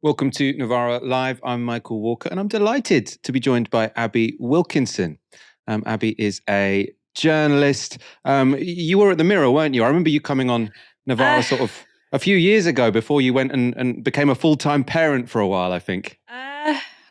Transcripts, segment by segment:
Welcome to Novara Live. I'm Michael Walker, and I'm delighted to be joined by Abby Wilkinson. Abby is a journalist. You were at the Mirror, weren't you? I remember you coming on Novara sort of a few years ago before you went and became a full-time parent for a while, I think.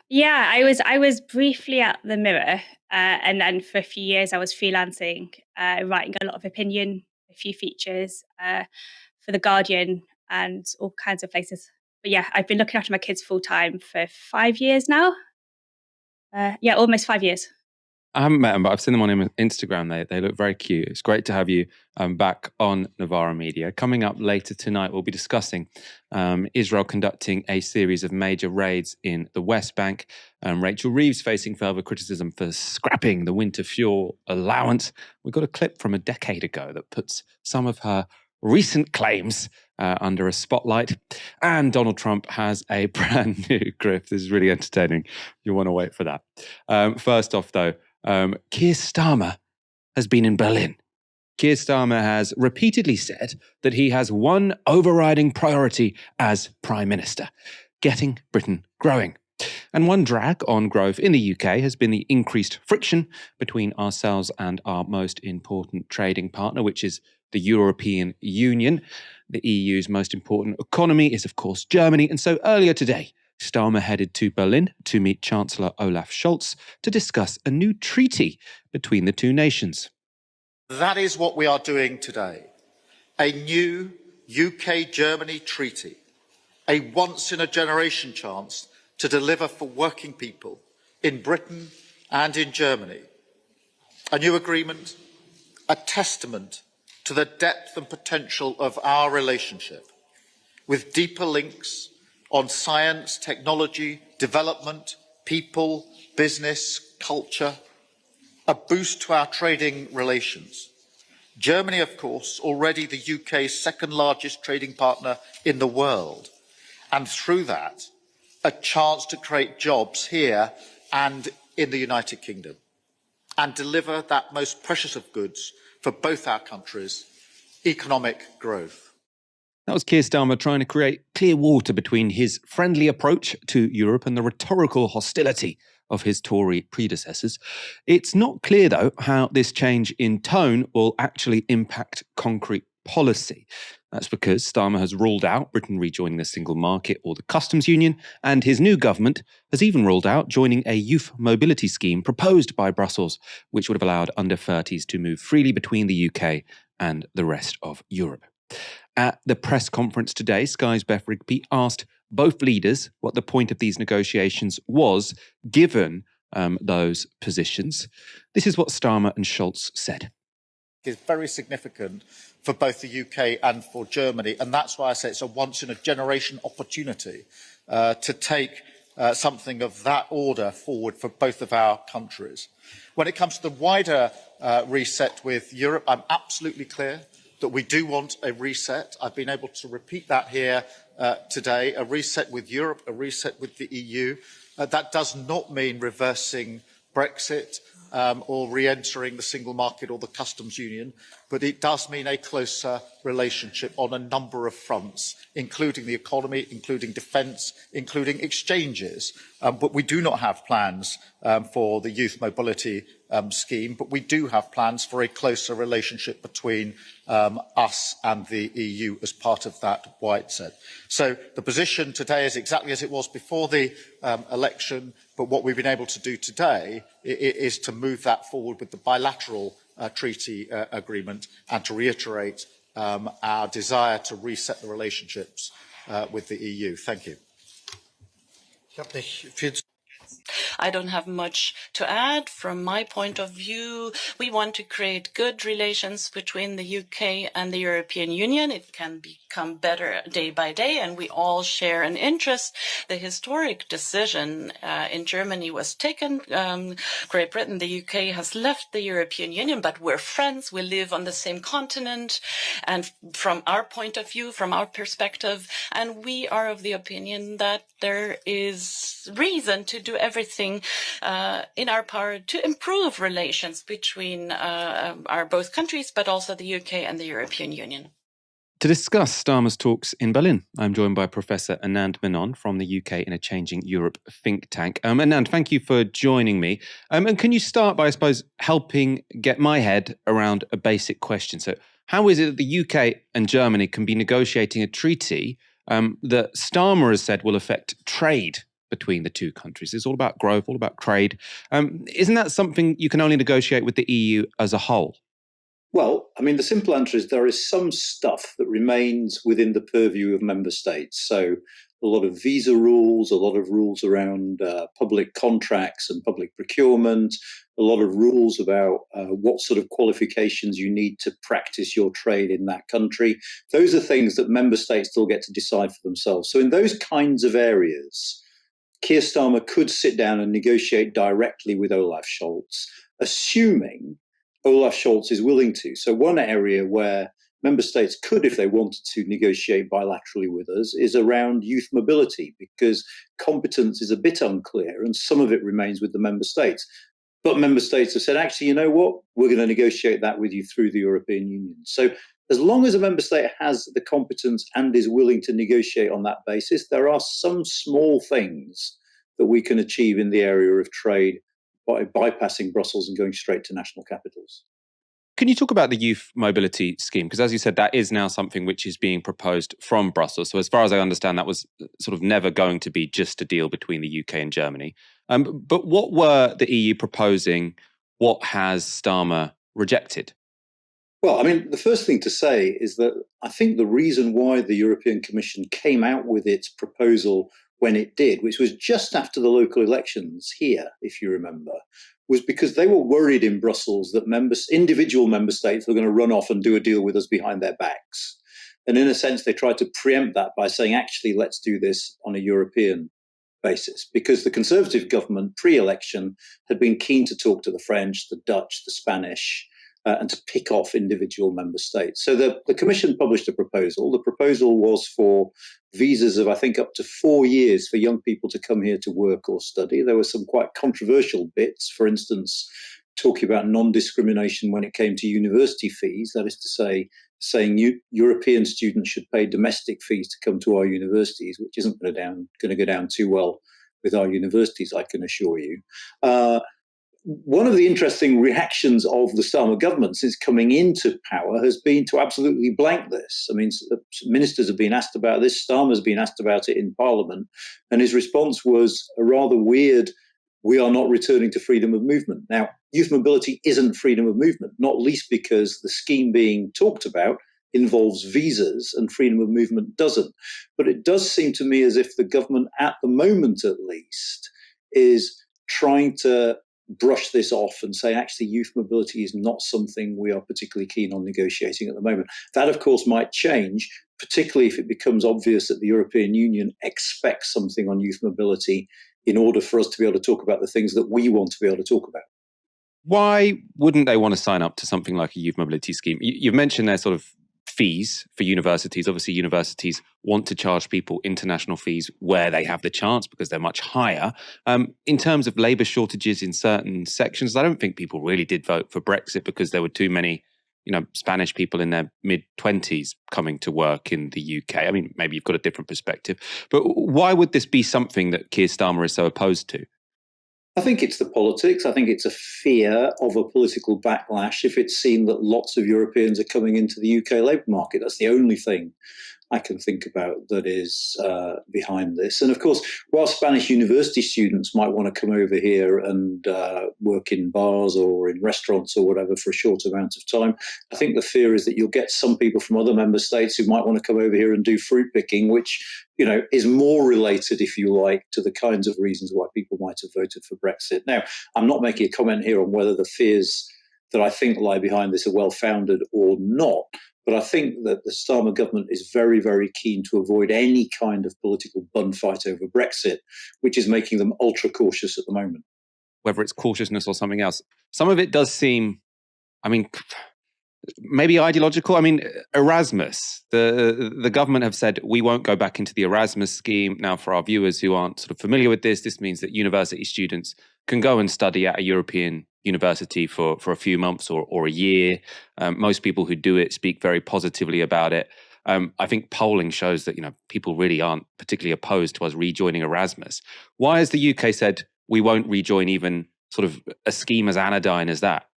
Yeah, I was briefly at the Mirror, and then for a few years I was freelancing, writing a lot of opinion, a few features for The Guardian and all kinds of places. But yeah, I've been looking after my kids full time for 5 years now. Yeah, almost 5 years. I haven't met them, but I've seen them on Instagram. They look very cute. It's great to have you back on Novara Media. Coming up later tonight, we'll be discussing Israel conducting a series of major raids in the West Bank. Rachel Reeves facing further criticism for scrapping the winter fuel allowance. We got a clip from a decade ago that puts some of her recent claims under a spotlight. And Donald Trump has a brand new grift. This is really entertaining. You'll want to wait for that. First off, though, Keir Starmer has been in Berlin. Keir Starmer has repeatedly said that he has one overriding priority as Prime Minister: getting Britain growing. And one drag on growth in the UK has been the increased friction between ourselves and our most important trading partner, which is the European Union. The EU's most important economy is, of course, Germany. And so earlier today, Starmer headed to Berlin to meet Chancellor Olaf Scholz to discuss a new treaty between the two nations. That is what we are doing today. A new UK-Germany treaty, a once-in-a-generation chance to deliver for working people in Britain and in Germany. A new agreement, a testament to the depth and potential of our relationship, with deeper links on science, technology, development, people, business, culture, a boost to our trading relations. Germany, of course, already the UK's second largest trading partner in the world, and through that, a chance to create jobs here and in the United Kingdom, and deliver that most precious of goods for both our countries: economic growth. That was Keir Starmer trying to create clear water between his friendly approach to Europe and the rhetorical hostility of his Tory predecessors. It's not clear, though, how this change in tone will actually impact concrete policy. That's because Starmer has ruled out Britain rejoining the single market or the customs union, and his new government has even ruled out joining a youth mobility scheme proposed by Brussels, which would have allowed under-30s to move freely between the UK and the rest of Europe. At the press conference today, Sky's Beth Rigby asked both leaders what the point of these negotiations was, given those positions. This is what Starmer and Scholz said. It's very significant for both the UK and for Germany, and that's why I say it's a once-in-a-generation opportunity to take something of that order forward for both of our countries. When it comes to the wider reset with Europe, I'm absolutely clear that we do want a reset. I've been able to repeat that here today: a reset with Europe, a reset with the EU. That does not mean reversing Brexit or re-entering the single market or the customs union, but it does mean a closer relationship on a number of fronts, including the economy, including defence, including exchanges. But we do not have plans for the youth mobility scheme, but we do have plans for a closer relationship between us and the EU as part of that wide set. So the position today is exactly as it was before the election, but what we've been able to do today is to move that forward with the bilateral treaty agreement and to reiterate our desire to reset the relationships with the EU. Thank you. I don't have much to add. From my point of view, we want to create good relations between the UK and the European Union. It can become better day by day, and we all share an interest. The historic decision in Germany was taken. Great Britain, the UK, has left the European Union, but we're friends. We live on the same continent. And from our point of view, from our perspective, and we are of the opinion that there is reason to do everything in our power to improve relations between our both countries, but also the UK and the European Union. To discuss Starmer's talks in Berlin, I'm joined by Professor Anand Menon from the UK in a Changing Europe think tank. Anand, thank you for joining me. And can you start by, I suppose, helping get my head around a basic question? So how is it that the UK and Germany can be negotiating a treaty that Starmer has said will affect trade between the two countries? It's all about growth, all about trade. Isn't that something you can only negotiate with the EU as a whole? Well, I mean, the simple answer is there is some stuff that remains within the purview of member states. So a lot of visa rules, a lot of rules around public contracts and public procurement, a lot of rules about what sort of qualifications you need to practice your trade in that country. Those are things that member states still get to decide for themselves. So in those kinds of areas, Keir Starmer could sit down and negotiate directly with Olaf Scholz, assuming Olaf Scholz is willing to. So one area where member states could, if they wanted to, negotiate bilaterally with us is around youth mobility, because competence is a bit unclear and some of it remains with the member states. But member states have said, actually, you know what? We're going to negotiate that with you through the European Union. So as long as a member state has the competence and is willing to negotiate on that basis, there are some small things that we can achieve in the area of trade by bypassing Brussels and going straight to national capitals. Can you talk about the youth mobility scheme? Because as you said, that is now something which is being proposed from Brussels. So as far as I understand, that was sort of never going to be just a deal between the UK and Germany. But what were the EU proposing? What has Starmer rejected? Well, I mean, the first thing to say is that I think the reason why the European Commission came out with its proposal when it did, which was just after the local elections here, if you remember, was because they were worried in Brussels that individual member states were going to run off and do a deal with us behind their backs. And in a sense, they tried to preempt that by saying, actually, let's do this on a European basis, because the Conservative government pre-election had been keen to talk to the French, the Dutch, the Spanish, and to pick off individual member states. So the Commission published a proposal. The proposal was for visas of, I think, up to 4 years for young people to come here to work or study. There were some quite controversial bits, for instance, talking about non-discrimination when it came to university fees, that is to say, saying European students should pay domestic fees to come to our universities, which isn't going to go down too well with our universities, I can assure you. One of the interesting reactions of the Starmer government since coming into power has been to absolutely blank this. I mean, ministers have been asked about this, Starmer's been asked about it in Parliament, and his response was a rather weird, we are not returning to freedom of movement. Now, youth mobility isn't freedom of movement, not least because the scheme being talked about involves visas and freedom of movement doesn't. But it does seem to me as if the government, at the moment at least, is trying to brush this off and say, actually, youth mobility is not something we are particularly keen on negotiating at the moment. That, of course, might change, particularly if it becomes obvious that the European Union expects something on youth mobility in order for us to be able to talk about the things that we want to be able to talk about. Why wouldn't they want to sign up to something like a youth mobility scheme? You've mentioned their sort of fees for universities. Obviously, universities want to charge people international fees where they have the chance because they're much higher. In terms of labour shortages in certain sections, I don't think people really did vote for Brexit because there were too many, Spanish people in their mid-20s coming to work in the UK. I mean, maybe you've got a different perspective. But why would this be something that Keir Starmer is so opposed to? I think it's the politics. I think it's a fear of a political backlash if it's seen that lots of Europeans are coming into the UK labour market. That's the only thing I can think about that is behind this. And of course, while Spanish university students might want to come over here and work in bars or in restaurants or whatever for a short amount of time, I think the fear is that you'll get some people from other member states who might want to come over here and do fruit picking, which is more related, if you like, to the kinds of reasons why people might have voted for Brexit. Now, I'm not making a comment here on whether the fears that I think lie behind this are well-founded or not. But I think that the Starmer government is very, very keen to avoid any kind of political bun fight over Brexit, which is making them ultra cautious at the moment. Whether it's cautiousness or something else, some of it does seem, maybe ideological. Erasmus, the government have said we won't go back into the Erasmus scheme. Now, for our viewers who aren't sort of familiar with this means that university students can go and study at a European university for a few months or a year. Most people who do it speak very positively about it. I think polling shows that, people really aren't particularly opposed to us rejoining Erasmus. Why has the UK said we won't rejoin even sort of a scheme as anodyne as that?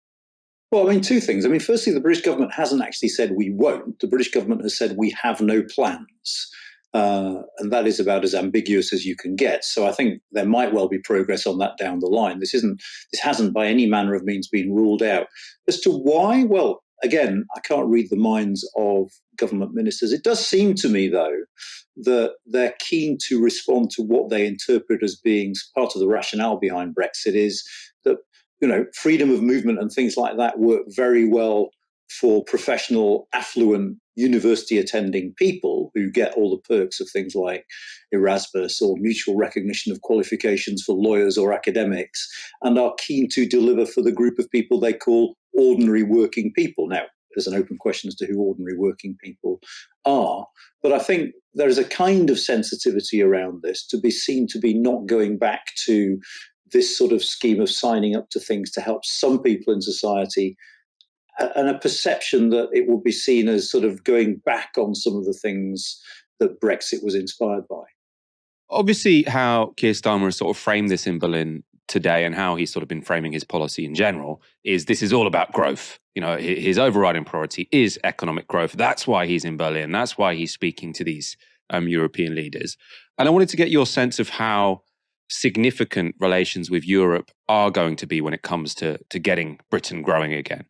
Well, I mean, two things. I mean, firstly, the British government hasn't actually said we won't. The British government has said we have no plans. And that is about as ambiguous as you can get. So I think there might well be progress on that down the line. This hasn't by any manner of means been ruled out. As to why, well, again, I can't read the minds of government ministers. It does seem to me, though, that they're keen to respond to what they interpret as being part of the rationale behind Brexit is that, freedom of movement and things like that work very well for professional, affluent, university attending people who get all the perks of things like Erasmus or mutual recognition of qualifications for lawyers or academics, and are keen to deliver for the group of people they call ordinary working people. Now, there's an open question as to who ordinary working people are, but I think there is a kind of sensitivity around this to be seen to be not going back to this sort of scheme of signing up to things to help some people in society, and a perception that it will be seen as sort of going back on some of the things that Brexit was inspired by. Obviously, how Keir Starmer has sort of framed this in Berlin today and how he's sort of been framing his policy in general is this is all about growth. His overriding priority is economic growth. That's why he's in Berlin. That's why he's speaking to these European leaders. And I wanted to get your sense of how significant relations with Europe are going to be when it comes to getting Britain growing again.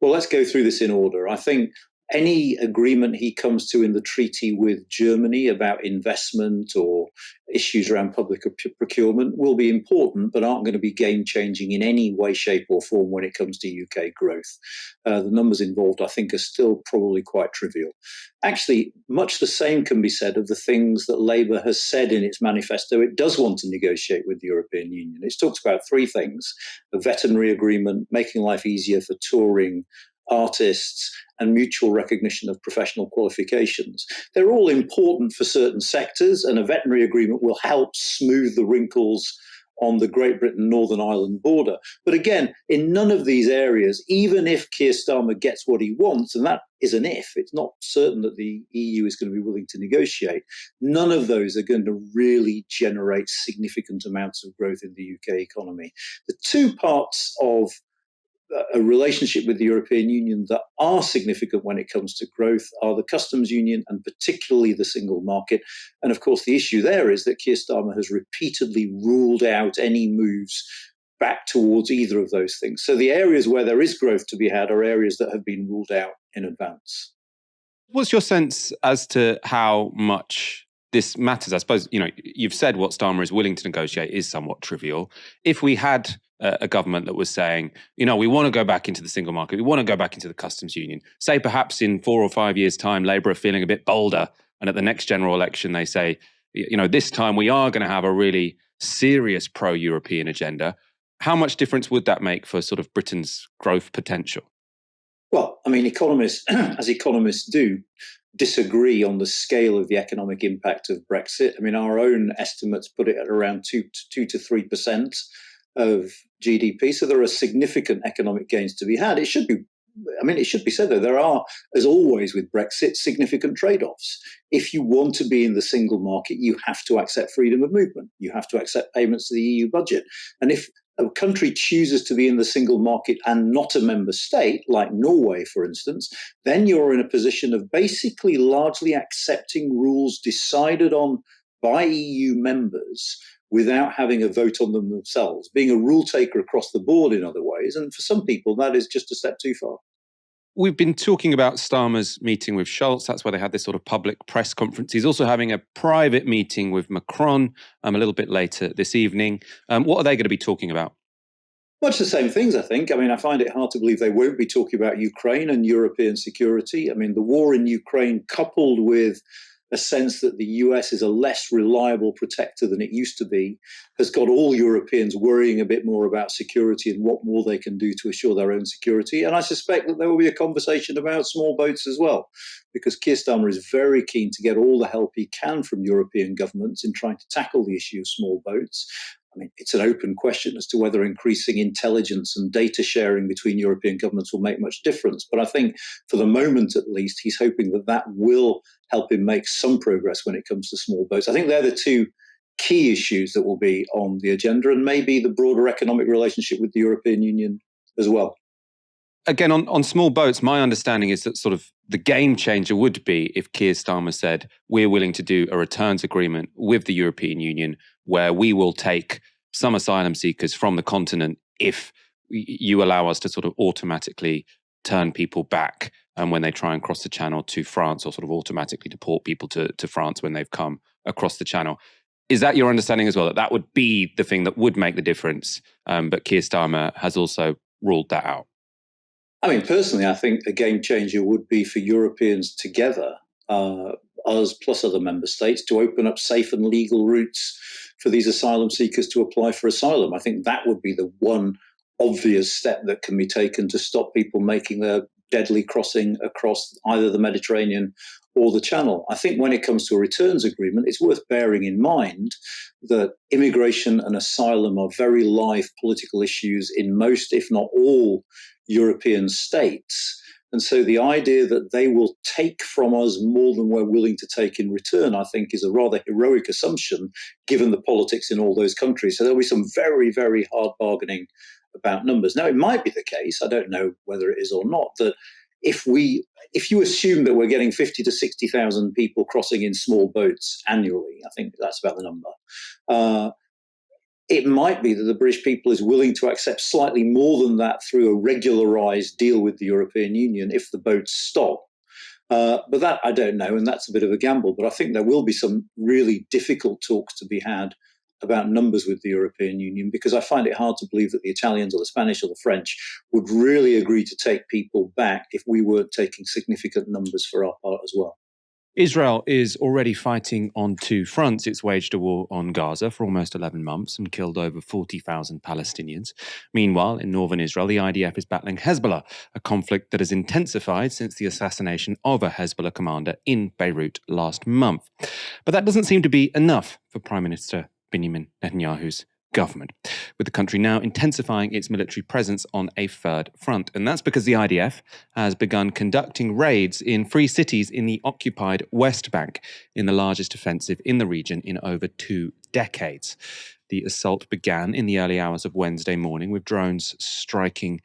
Well, let's go through this in order. I think any agreement he comes to in the treaty with Germany about investment or issues around public procurement will be important, but aren't going to be game-changing in any way, shape or form when it comes to UK growth. The numbers involved, I think, are still probably quite trivial. Actually, much the same can be said of the things that Labour has said in its manifesto it does want to negotiate with the European Union. It talks about three things: a veterinary agreement, making life easier for touring artists, and mutual recognition of professional qualifications. They're all important for certain sectors, and a veterinary agreement will help smooth the wrinkles on the Great Britain-Northern Ireland border. But again, in none of these areas, even if Keir Starmer gets what he wants, and that is an if, it's not certain that the EU is going to be willing to negotiate, none of those are going to really generate significant amounts of growth in the UK economy. The two parts of a relationship with the European Union that are significant when it comes to growth are the customs union and particularly the single market. And of course, the issue there is that Keir Starmer has repeatedly ruled out any moves back towards either of those things. So the areas where there is growth to be had are areas that have been ruled out in advance. What's your sense as to how much this matters? I suppose, you've said what Starmer is willing to negotiate is somewhat trivial. If we had a government that was saying, we want to go back into the single market, we want to go back into the customs union, say perhaps in 4 or 5 years' time, Labour are feeling a bit bolder, and at the next general election they say, this time we are going to have a really serious pro-European agenda. How much difference would that make for sort of Britain's growth potential? Well, I mean, economists, as economists do, disagree on the scale of the economic impact of Brexit. I mean, our own estimates put it at around 2 to 3% of GDP. So there are significant economic gains to be had. It should be said, though, there are, as always with Brexit, significant trade-offs. If you want to be in the single market, you have to accept freedom of movement. You have to accept payments to the EU budget. And if a country chooses to be in the single market and not a member state, like Norway, for instance, then you're in a position of basically largely accepting rules decided on by EU members without having a vote on them themselves, being a rule taker across the board in other ways. And for some people, that is just a step too far. We've been talking about Starmer's meeting with Scholz. That's why they had this sort of public press conference. He's also having a private meeting with Macron a little bit later this evening. What are they going to be talking about? Much the same things, I think. I mean, I find it hard to believe they won't be talking about Ukraine and European security. I mean, the war in Ukraine, coupled with a sense that the US is a less reliable protector than it used to be, has got all Europeans worrying a bit more about security and what more they can do to assure their own security. And I suspect that there will be a conversation about small boats as well, because Keir Starmer is very keen to get all the help he can from European governments in trying to tackle the issue of small boats. I mean, it's an open question as to whether increasing intelligence and data sharing between European governments will make much difference. But I think for the moment, at least, he's hoping that that will help him make some progress when it comes to small boats. I think they're the two key issues that will be on the agenda, and maybe the broader economic relationship with the European Union as well. Again, on small boats, my understanding is that sort of the game changer would be if Keir Starmer said, we're willing to do a returns agreement with the European Union where we will take some asylum seekers from the continent if you allow us to sort of automatically turn people back when they try and cross the channel to France, or sort of automatically deport people to France when they've come across the channel. Is that your understanding as well, that that would be the thing that would make the difference? But Keir Starmer has also ruled that out. I mean, personally, I think a game changer would be for Europeans together, us plus other member states, to open up safe and legal routes for these asylum seekers to apply for asylum. I think that would be the one obvious step that can be taken to stop people making their deadly crossing across either the Mediterranean or the Channel. I think when it comes to a returns agreement, it's worth bearing in mind that immigration and asylum are very live political issues in most, if not all, European states. And so the idea that they will take from us more than we're willing to take in return, I think, is a rather heroic assumption, given the politics in all those countries. So there'll be some very, very hard bargaining about numbers. Now, it might be the case, I don't know whether it is or not, that if you assume that we're getting 50 to 60,000 people crossing in small boats annually, I think that's about the number, it might be that the British people is willing to accept slightly more than that through a regularised deal with the European Union if the boats stop. But that I don't know, and that's a bit of a gamble. But I think there will be some really difficult talks to be had about numbers with the European Union, because I find it hard to believe that the Italians or the Spanish or the French would really agree to take people back if we weren't taking significant numbers for our part as well. Israel is already fighting on two fronts. It's waged a war on Gaza for almost 11 months and killed over 40,000 Palestinians. Meanwhile, in northern Israel, the IDF is battling Hezbollah, a conflict that has intensified since the assassination of a Hezbollah commander in Beirut last month. But that doesn't seem to be enough for Prime Minister Benjamin Netanyahu's government, with the country now intensifying its military presence on a third front. And that's because the IDF has begun conducting raids in 3 cities in the occupied West Bank, in the largest offensive in the region in over 2 decades. The assault began in the early hours of Wednesday morning with drones striking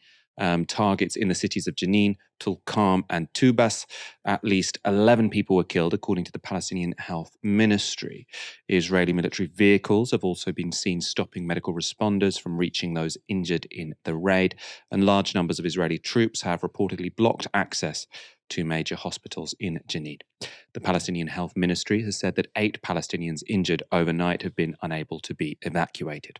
targets in the cities of Jenin, Tulkarm and Tubas. At least 11 people were killed, according to the Palestinian Health Ministry. Israeli military vehicles have also been seen stopping medical responders from reaching those injured in the raid, and large numbers of Israeli troops have reportedly blocked access to major hospitals in Jenin. The Palestinian Health Ministry has said that 8 Palestinians injured overnight have been unable to be evacuated.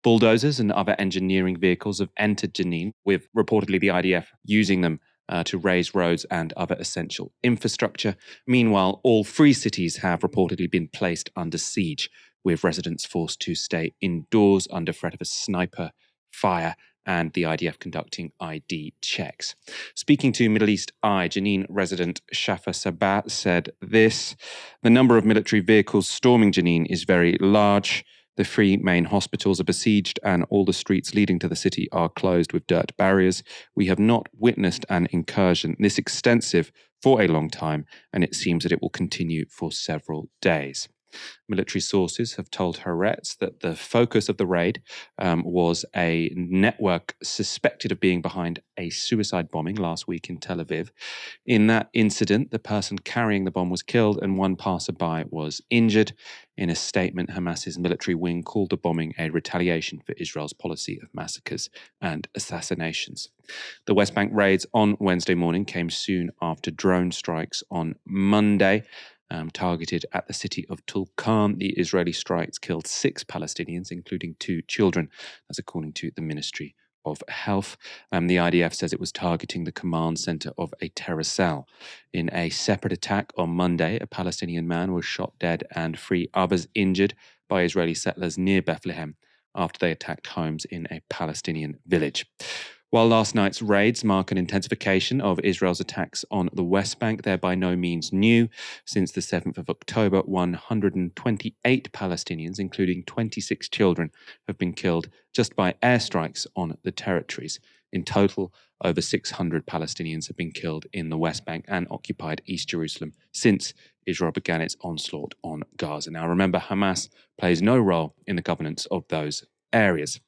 Bulldozers and other engineering vehicles have entered Jenin, with reportedly the IDF using them to raise roads and other essential infrastructure. Meanwhile, all 3 cities have reportedly been placed under siege, with residents forced to stay indoors under threat of a sniper fire and the IDF conducting ID checks. Speaking to Middle East Eye, Jenin resident Shafa Sabat said this: "The number of military vehicles storming Jenin is very large. The 3 main hospitals are besieged and all the streets leading to the city are closed with dirt barriers. We have not witnessed an incursion this extensive for a long time, and it seems that it will continue for several days." Military sources have told Haaretz that the focus of the raid was a network suspected of being behind a suicide bombing last week in Tel Aviv. In that incident, the person carrying the bomb was killed and 1 passerby was injured. In a statement, Hamas's military wing called the bombing a retaliation for Israel's policy of massacres and assassinations. The West Bank raids on Wednesday morning came soon after drone strikes on Monday. Targeted at the city of Tulkarm. The Israeli strikes killed 6 Palestinians, including 2 children, as according to the Ministry of Health. The IDF says it was targeting the command center of a terror cell. In a separate attack on Monday, a Palestinian man was shot dead and 3 others injured by Israeli settlers near Bethlehem after they attacked homes in a Palestinian village. While last night's raids mark an intensification of Israel's attacks on the West Bank, they're by no means new. Since the 7th of October, 128 Palestinians, including 26 children, have been killed just by airstrikes on the territories. In total, over 600 Palestinians have been killed in the West Bank and occupied East Jerusalem since Israel began its onslaught on Gaza. Now, remember, Hamas plays no role in the governance of those areas.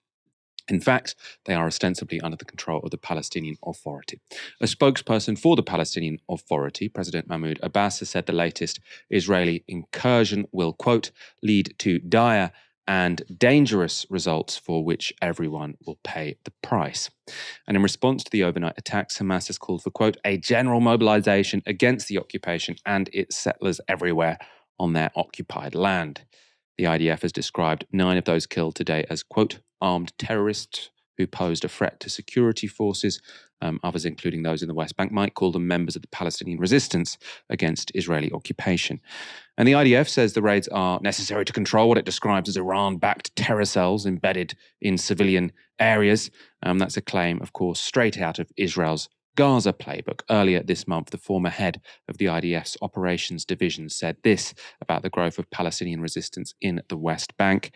In fact, they are ostensibly under the control of the Palestinian Authority. A spokesperson for the Palestinian Authority, President Mahmoud Abbas, has said the latest Israeli incursion will, quote, lead to dire and dangerous results for which everyone will pay the price. And in response to the overnight attacks, Hamas has called for, quote, a general mobilization against the occupation and its settlers everywhere on their occupied land. The IDF has described 9 of those killed today as, quote, armed terrorists who posed a threat to security forces. Others, including those in the West Bank, might call them members of the Palestinian resistance against Israeli occupation. And the IDF says the raids are necessary to control what it describes as Iran-backed terror cells embedded in civilian areas. That's a claim, of course, straight out of Israel's Gaza playbook. Earlier this month, the former head of the IDF's operations division said this about the growth of Palestinian resistance in the West Bank.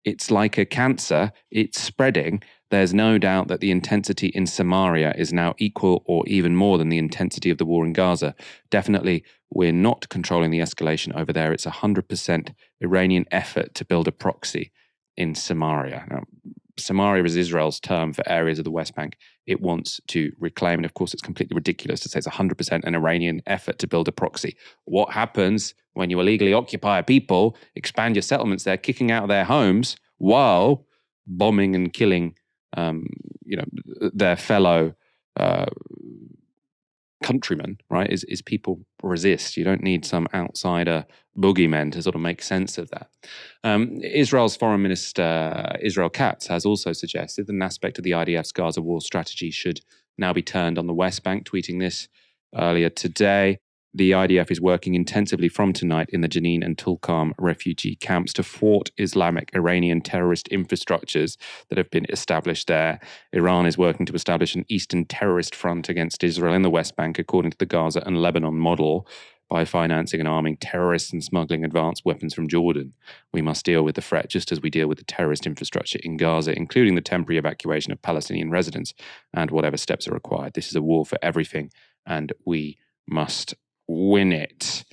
It's like a cancer, it's spreading. There's no doubt that the intensity in Samaria is now equal or even more than the intensity of the war in Gaza. Definitely, we're not controlling the escalation over there. It's 100% Iranian effort to build a proxy in Samaria. Now, Samaria is Israel's term for areas of the West Bank it wants to reclaim. And of course, it's completely ridiculous to say it's 100% an Iranian effort to build a proxy. What happens when you illegally occupy people, expand your settlements there, kicking out of their homes while bombing and killing their fellow countrymen, right, is people resist. You don't need some outsider boogeymen to sort of make sense of that. Israel's Foreign Minister, Israel Katz, has also suggested that an aspect of the IDF's Gaza war strategy should now be turned on the West Bank, tweeting this earlier today. The IDF is working intensively from tonight in the Jenin and Tulkarm refugee camps to thwart Islamic Iranian terrorist infrastructures that have been established there. Iran is working to establish an eastern terrorist front against Israel in the West Bank, according to the Gaza and Lebanon model, by financing and arming terrorists and smuggling advanced weapons from Jordan. We must deal with the threat just as we deal with the terrorist infrastructure in Gaza, including the temporary evacuation of Palestinian residents and whatever steps are required. This is a war for everything, and we must win it.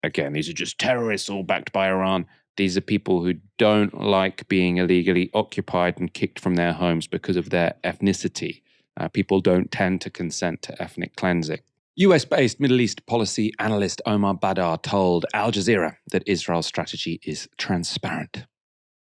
Again, these are just terrorists all backed by Iran. These are people who don't like being illegally occupied and kicked from their homes because of their ethnicity. People don't tend to consent to ethnic cleansing. US-based Middle East policy analyst Omar Badar told Al Jazeera that Israel's strategy is transparent.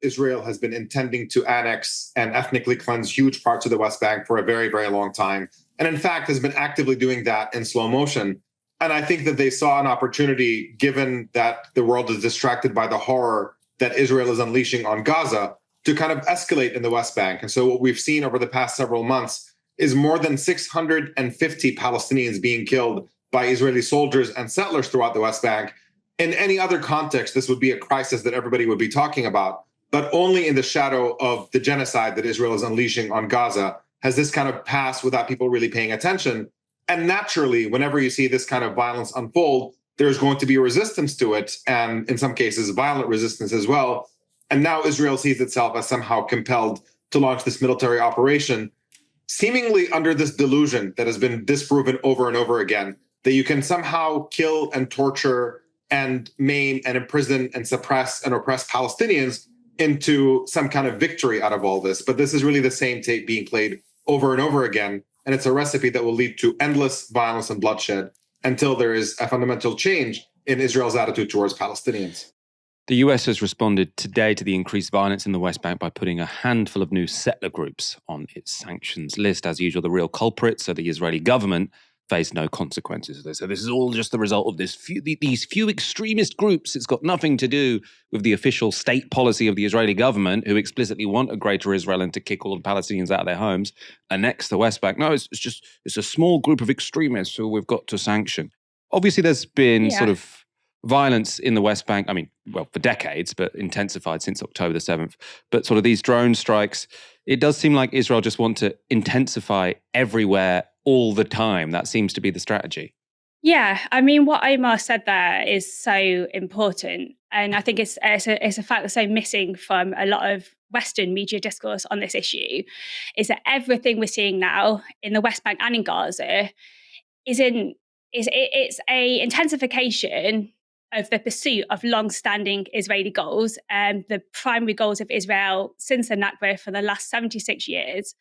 Israel has been intending to annex and ethnically cleanse huge parts of the West Bank for a very, very long time. And in fact, has been actively doing that in slow motion. And I think that they saw an opportunity, given that the world is distracted by the horror that Israel is unleashing on Gaza, to kind of escalate in the West Bank. And so what we've seen over the past several months is more than 650 Palestinians being killed by Israeli soldiers and settlers throughout the West Bank. In any other context, this would be a crisis that everybody would be talking about. But only in the shadow of the genocide that Israel is unleashing on Gaza has this kind of passed without people really paying attention. And naturally, whenever you see this kind of violence unfold, there's going to be a resistance to it, and in some cases, violent resistance as well. And now Israel sees itself as somehow compelled to launch this military operation, seemingly under this delusion that has been disproven over and over again, that you can somehow kill and torture and maim and imprison and suppress and oppress Palestinians into some kind of victory out of all this. But this is really the same tape being played over and over again. And it's a recipe that will lead to endless violence and bloodshed until there is a fundamental change in Israel's attitude towards Palestinians. The US has responded today to the increased violence in the West Bank by putting a handful of new settler groups on its sanctions list. As usual, the real culprits, so the Israeli government, face no consequences. They say this is all just the result of these few extremist groups. It's got nothing to do with the official state policy of the Israeli government, who explicitly want a greater Israel and to kick all the Palestinians out of their homes, annex the West Bank. No, it's a small group of extremists who we've got to sanction. Obviously, there's been sort of violence in the West Bank, I mean, well, for decades, but intensified since October the 7th. But sort of these drone strikes, it does seem like Israel just want to intensify everywhere all the time. That seems to be the strategy. Yeah, I mean, what Omar said there is so important. And I think it's a fact that's so missing from a lot of Western media discourse on this issue, is that everything we're seeing now in the West Bank and in Gaza it's a intensification of the pursuit of long-standing Israeli goals, the primary goals of Israel since the Nakba for the last 76 years,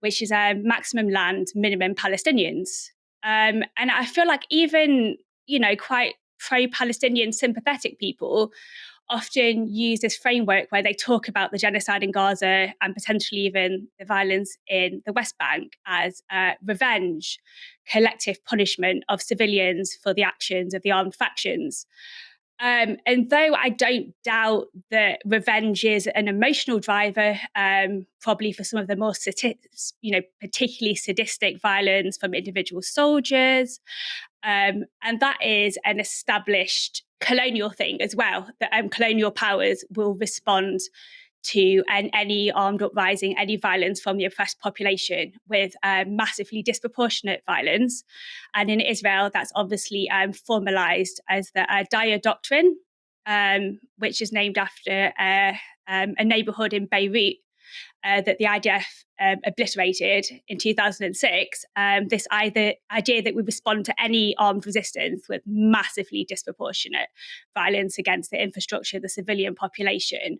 which is maximum land, minimum Palestinians. And I feel like even, quite pro-Palestinian sympathetic people often use this framework where they talk about the genocide in Gaza and potentially even the violence in the West Bank as revenge, collective punishment of civilians for the actions of the armed factions. And though I don't doubt that revenge is an emotional driver, probably for some of the more, particularly sadistic violence from individual soldiers, and that is an established colonial thing as well, that colonial powers will respond to any armed uprising, any violence from the oppressed population with massively disproportionate violence. And in Israel, that's obviously formalized as the Daya Doctrine, which is named after a neighborhood in Beirut that the IDF obliterated in 2006, this idea that we respond to any armed resistance with massively disproportionate violence against the infrastructure, the civilian population.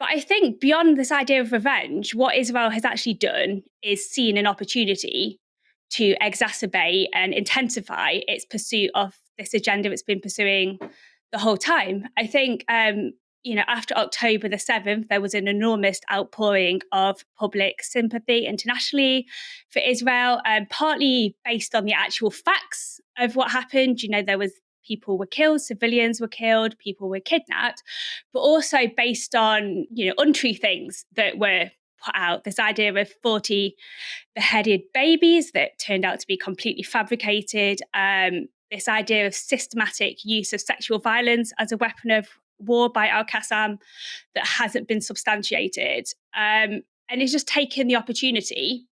But I think beyond this idea of revenge, what Israel has actually done is seen an opportunity to exacerbate and intensify its pursuit of this agenda it's been pursuing the whole time. I think, after October the 7th, there was an enormous outpouring of public sympathy internationally for Israel, partly based on the actual facts of what happened. There was people were killed, civilians were killed, people were kidnapped, but also based on, untrue things that were put out. This idea of 40 beheaded babies that turned out to be completely fabricated. This idea of systematic use of sexual violence as a weapon of war by Al-Qassam that hasn't been substantiated. And it's just taken the opportunity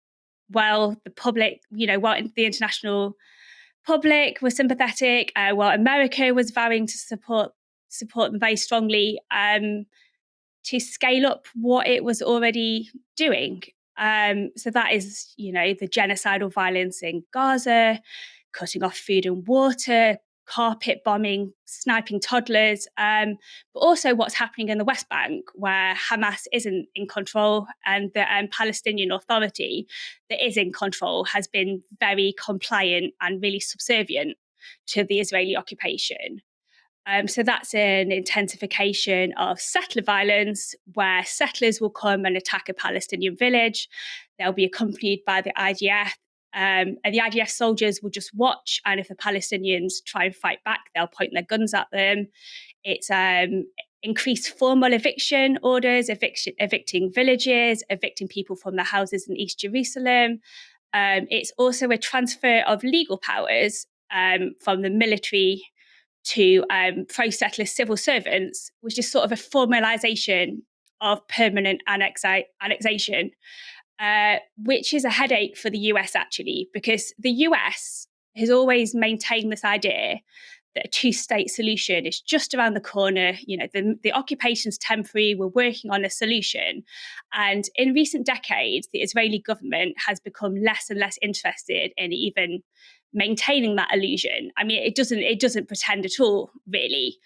while the public, while the international public was sympathetic, while America was vowing to support them very strongly, to scale up what it was already doing. So that is, the genocidal violence in Gaza, cutting off food and water, carpet bombing, sniping toddlers, but also what's happening in the West Bank, where Hamas isn't in control and the Palestinian Authority that is in control has been very compliant and really subservient to the Israeli occupation. So that's an intensification of settler violence, where settlers will come and attack a Palestinian village. They'll be accompanied by the IDF, and the IDF soldiers will just watch. And if the Palestinians try and fight back, they'll point their guns at them. It's increased formal eviction orders, evicting villages, evicting people from their houses in East Jerusalem. It's also a transfer of legal powers from the military to pro-settler civil servants, which is sort of a formalization of permanent annexation, which is a headache for the US, actually, because the US has always maintained this idea that a two-state solution is just around the corner. The occupation's temporary, we're working on a solution. And in recent decades, the Israeli government has become less and less interested in even maintaining that illusion. I mean, it doesn't pretend at all, really.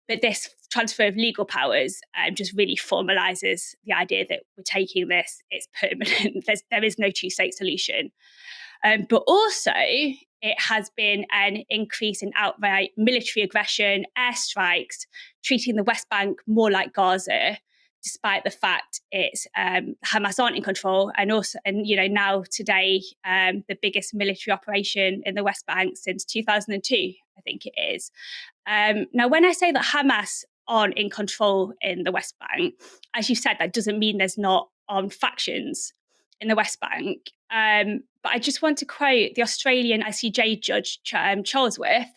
But this transfer of legal powers just really formalizes the idea that we're taking this, it's permanent. There is no two-state solution. But also, it has been an increase in outright military aggression, airstrikes, treating the West Bank more like Gaza, despite the fact it's Hamas aren't in control, and now today the biggest military operation in the West Bank since 2002, I think it is. Now, when I say that Hamas aren't in control in the West Bank, as you said, that doesn't mean there's not armed factions in the West Bank. But I just want to quote the Australian ICJ judge, Charlesworth,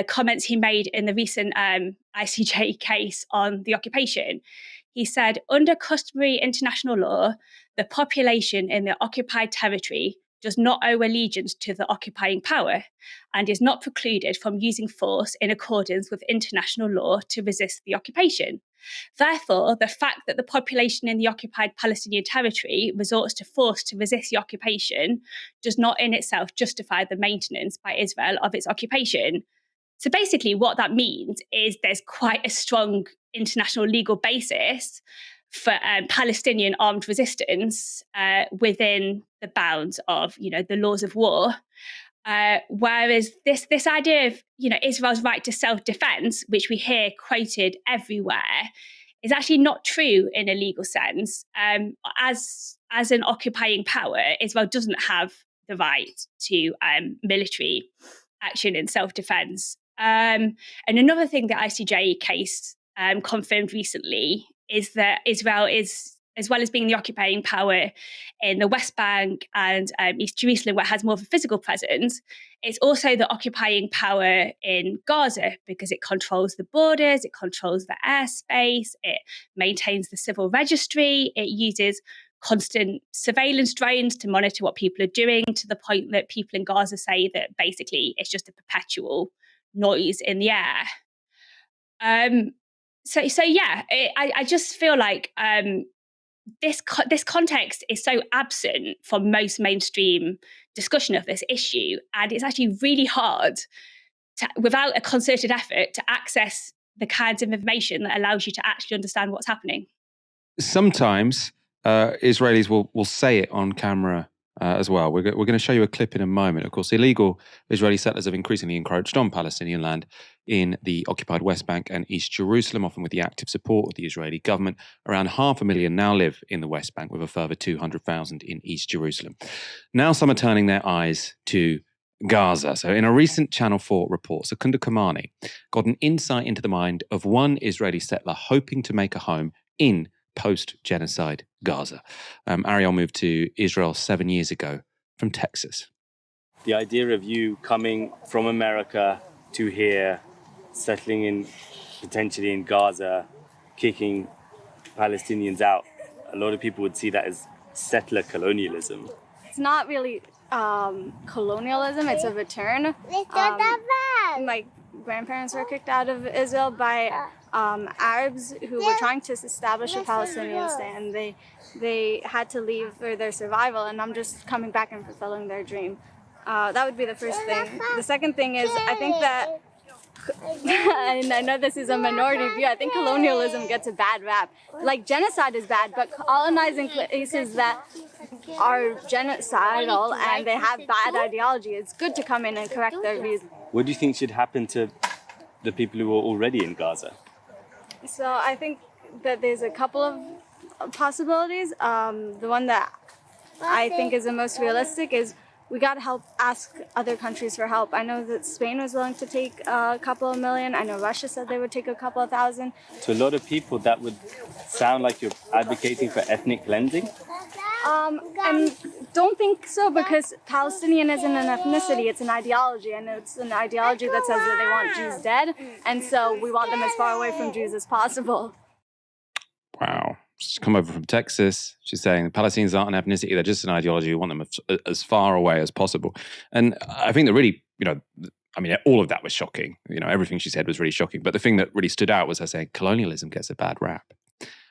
comments he made in the recent ICJ case on the occupation. He said, under customary international law, the population in the occupied territory does not owe allegiance to the occupying power and is not precluded from using force in accordance with international law to resist the occupation. Therefore, the fact that the population in the occupied Palestinian territory resorts to force to resist the occupation does not in itself justify the maintenance by Israel of its occupation. So basically, what that means is there's quite a strong international legal basis for Palestinian armed resistance within the bounds of, the laws of war. Whereas this idea of, Israel's right to self-defense, which we hear quoted everywhere, is actually not true in a legal sense. As an occupying power, Israel doesn't have the right to military action in self-defense. And another thing the ICJ case confirmed recently is that Israel is, as well as being the occupying power in the West Bank and East Jerusalem, where it has more of a physical presence, it's also the occupying power in Gaza because it controls the borders, it controls the airspace, it maintains the civil registry, it uses constant surveillance drones to monitor what people are doing, to the point that people in Gaza say that basically it's just a perpetual noise in the air. I just feel like this context is so absent from most mainstream discussion of this issue, and it's actually really hard without a concerted effort to access the kinds of information that allows you to actually understand what's happening. Sometimes Israelis will say it on camera as well. We're going to show you a clip in a moment. Of course, illegal Israeli settlers have increasingly encroached on Palestinian land in the occupied West Bank and East Jerusalem, often with the active support of the Israeli government. Around 500,000 now live in the West Bank, with a further 200,000 in East Jerusalem. Now some are turning their eyes to Gaza. So in a recent Channel 4 report, Secunda Kamani got an insight into the mind of one Israeli settler hoping to make a home in post-genocide Gaza. Ariel moved to Israel 7 years ago from Texas. The idea of you coming from America to here, settling in potentially in Gaza, kicking Palestinians out, a lot of people would see that as settler colonialism. It's not really colonialism, it's a return. My grandparents were kicked out of Israel by Arabs who were trying to establish a Palestinian state, and they had to leave for their survival, and I'm just coming back and fulfilling their dream. That would be the first thing. The second thing is, I think that, and I know this is a minority view, I think colonialism gets a bad rap. Like genocide is bad, but colonizing places that are genocidal and they have bad ideology, it's good to come in and correct their views. What do you think should happen to the people who are already in Gaza? So I think that there's a couple of possibilities. The one that I think is the most realistic is we got to ask other countries for help. I know that Spain was willing to take a couple of million. I know Russia said they would take a couple of thousand. To a lot of people, that would sound like you're advocating for ethnic cleansing. I don't think so, because Palestinian isn't an ethnicity, it's an ideology, and it's an ideology that says that they want Jews dead, and so we want them as far away from Jews as possible. Wow. She's come over from Texas. She's saying the Palestinians aren't an ethnicity, they're just an ideology. We want them as far away as possible. And I think that really, all of that was shocking. Everything she said was really shocking. But the thing that really stood out was her saying colonialism gets a bad rap.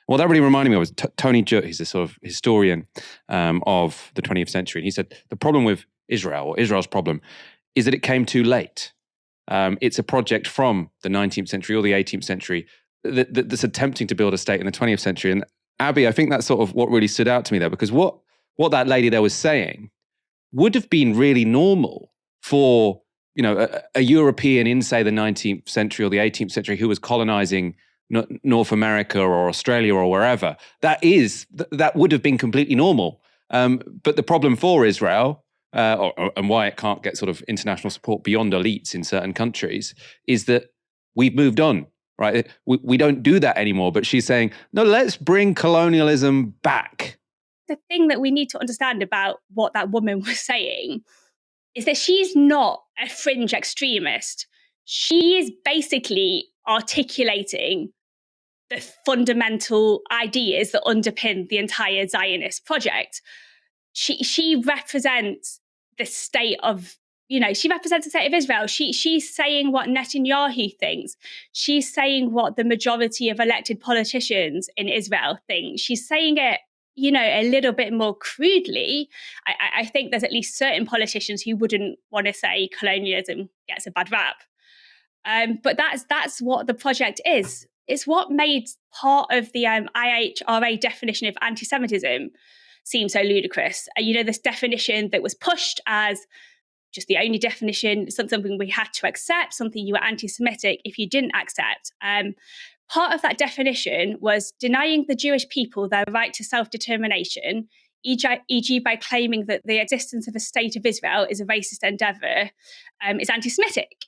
Well, that really reminded me of Tony Jutt. He's a sort of historian of the 20th century. And he said the problem with Israel, or Israel's problem, is that it came too late. It's a project from the 19th century or the 18th century that's attempting to build a state in the 20th century. And Abby, I think that's sort of what really stood out to me there, because what that lady there was saying would have been really normal for, a European in, say, the 19th century or the 18th century who was colonizing North America or Australia or wherever. That would have been completely normal. But the problem for Israel, and why it can't get sort of international support beyond elites in certain countries, is that we've moved on, right? We don't do that anymore. But she's saying, no, let's bring colonialism back. The thing that we need to understand about what that woman was saying is that she's not a fringe extremist. she is basically articulating the fundamental ideas that underpin the entire Zionist project. She represents the state of, she represents the state of Israel. She's saying what Netanyahu thinks. She's saying what the majority of elected politicians in Israel think. She's saying it, a little bit more crudely. I think there's at least certain politicians who wouldn't want to say colonialism gets a bad rap. But that's what the project is. It's what made part of the IHRA definition of anti-Semitism seem so ludicrous. This definition that was pushed as just the only definition, something we had to accept, something you were anti-Semitic if you didn't accept. Part of that definition was denying the Jewish people their right to self-determination, e.g. by claiming that the existence of a state of Israel is a racist endeavour, is anti-Semitic.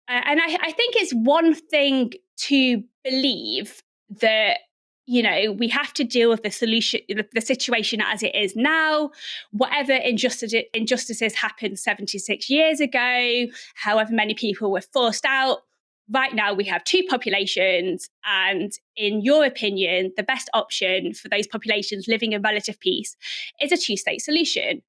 And I think it's one thing to believe that, we have to deal with the situation as it is now. Whatever injustices happened 76 years ago, however many people were forced out, right now we have two populations. And in your opinion, the best option for those populations living in relative peace is a two-state solution.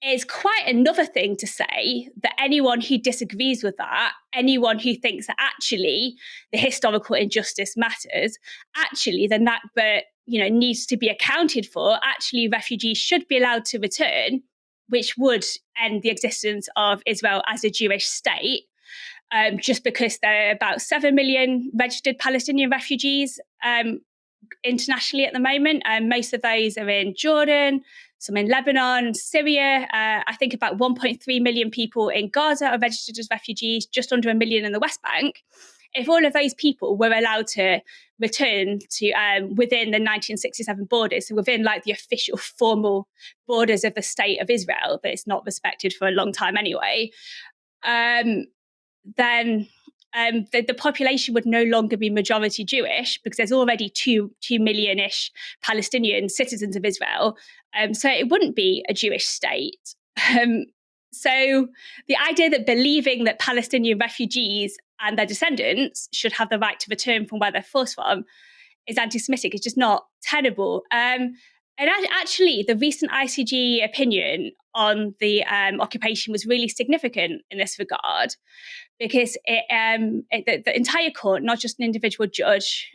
Is quite another thing to say that anyone who disagrees with that, anyone who thinks that actually the historical injustice matters, actually the Nakba, needs to be accounted for, actually refugees should be allowed to return, which would end the existence of Israel as a Jewish state, just because there are about 7 million registered Palestinian refugees internationally at the moment. Most of those are in Jordan, some in Lebanon, Syria. I think about 1.3 million people in Gaza are registered as refugees, just under 1 million in the West Bank. If all of those people were allowed to return to within the 1967 borders, so within the official formal borders of the state of Israel, that it's not respected for a long time anyway, then the population would no longer be majority Jewish because there's already 2 million-ish Palestinian citizens of Israel. So it wouldn't be a Jewish state. So the idea that believing that Palestinian refugees and their descendants should have the right to return from where they're forced from is anti-Semitic. It's just not tenable. And actually, the recent ICG opinion on the occupation was really significant in this regard, because the entire court, not just an individual judge,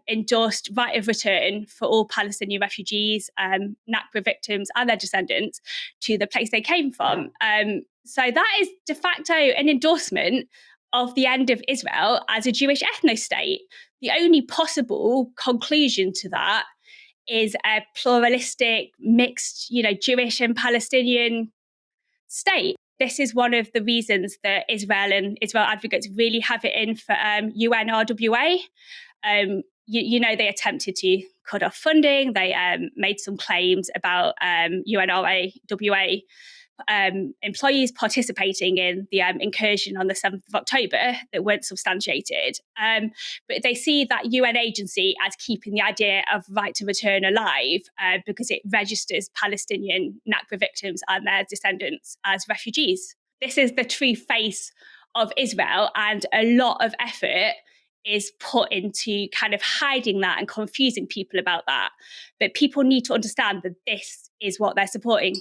endorsed right of return for all Palestinian refugees, Nakba victims and their descendants to the place they came from. So that is de facto an endorsement of the end of Israel as a Jewish ethno-state. The only possible conclusion to that is a pluralistic, mixed, Jewish and Palestinian state. This is one of the reasons that Israel and Israel advocates really have it in for UNRWA. They attempted to cut off funding. They made some claims about UNRWA employees participating in the incursion on the 7th of October that weren't substantiated. But they see that UN agency as keeping the idea of right to return alive because it registers Palestinian Nakba victims and their descendants as refugees. This is the true face of Israel, and a lot of effort is put into kind of hiding that and confusing people about that. But people need to understand that this is what they're supporting.